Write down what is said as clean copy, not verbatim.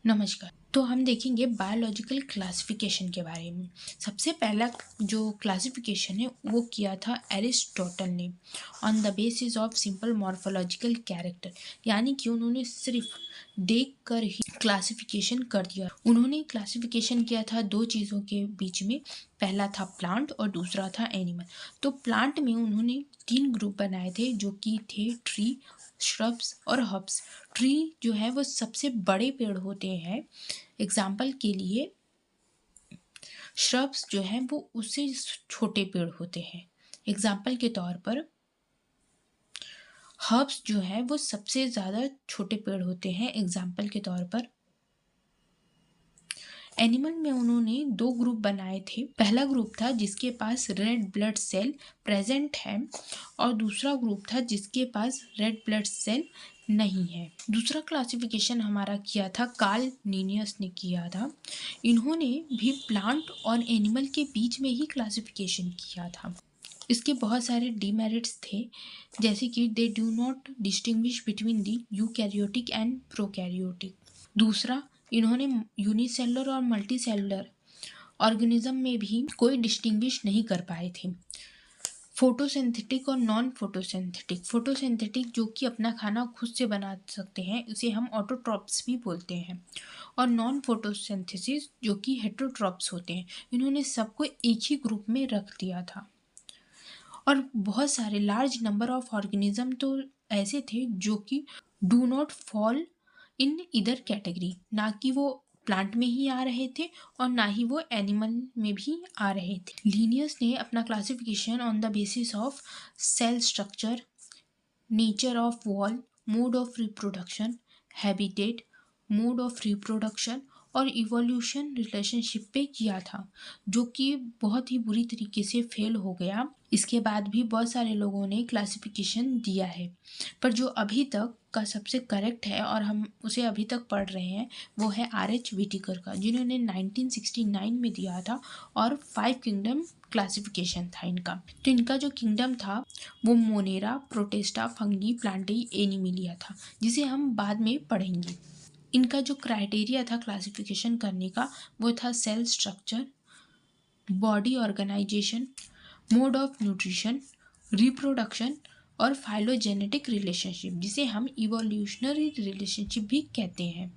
नमस्कार। तो हम देखेंगे बायोलॉजिकल क्लासिफिकेशन के बारे में। सबसे पहला जो क्लासिफिकेशन है वो किया था एरिस्टोटल ने on the basis of simple morphological character, यानी कि उन्होंने सिर्फ देख कर ही क्लासिफिकेशन कर दिया। उन्होंने क्लासिफिकेशन किया था दो चीज़ों के बीच में, पहला था प्लांट और दूसरा था एनिमल। तो प्लांट में उन्होंने 3 ग्रुप बनाए थे जो कि थे ट्री, श्रब्स और हर्ब्स। ट्री जो है वो सबसे बड़े पेड़ होते हैं। एग्जाम्पल के लिए श्रब्स जो है वो उससे छोटे पेड़ होते हैं। एग्जाम्पल के तौर पर हर्ब्स जो है वो सबसे ज़्यादा छोटे पेड़ होते हैं। एग्जाम्पल के तौर पर एनिमल में उन्होंने 2 ग्रुप बनाए थे। पहला ग्रुप था जिसके पास रेड ब्लड सेल प्रेजेंट है और दूसरा ग्रुप था जिसके पास रेड ब्लड सेल नहीं है। दूसरा क्लासिफिकेशन हमारा किया था कार्ल लिनियस ने किया था। इन्होंने भी प्लांट और एनिमल के बीच में ही क्लासिफिकेशन किया था। इसके बहुत सारे डीमेरिट्स थे, जैसे कि they do not distinguish between the eukaryotic and prokaryotic. दूसरा, इन्होंने यूनिसेलुलर और मल्टीसेलुलर ऑर्गेनिज्म में भी कोई डिस्टिंग्विश नहीं कर पाए थे। फोटोसिंथेटिक और नॉन फोटोसिंथेटिक। फोटोसिंथेटिक जो कि अपना खाना खुद से बना सकते हैं, उसे हम ऑटोट्रॉप्स भी बोलते हैं, और नॉन फोटोसिंथेसिस जो कि हेटेरोट्रॉप्स होते हैं। इन्होंने सबको एक ही ग्रुप में रख दिया था। और बहुत सारे लार्ज नंबर ऑफ ऑर्गेनिज्म तो ऐसे थे जो कि डू नॉट फॉल इन इधर कैटेगरी, ना कि वो प्लांट में ही आ रहे थे और ना ही वो एनिमल में भी आ रहे थे। लीनियस ने अपना classification on the basis of cell structure, nature of wall, mode of reproduction, habitat, mode of reproduction और इवोल्यूशन रिलेशनशिप पे किया था, जो कि बहुत ही बुरी तरीके से फेल हो गया। इसके बाद भी बहुत सारे लोगों ने क्लासिफिकेशन दिया है, पर जो अभी तक का सबसे करेक्ट है और हम उसे अभी तक पढ़ रहे हैं वो है R.H. व्हिटेकर का, जिन्होंने 1969 में दिया था और 5 किंगडम क्लासिफिकेशन था इनका। तो इनका जो किंगडम था वो Monera, Protista, fungi, Plantae, Animalia था, जिसे हम बाद में पढ़ेंगे। इनका जो क्राइटेरिया था क्लासिफिकेशन करने का वो था cell structure, body organisation, mode of nutrition, reproduction और फाइलोजेनेटिक रिलेशनशिप, जिसे हम इवोल्यूशनरी रिलेशनशिप भी कहते हैं।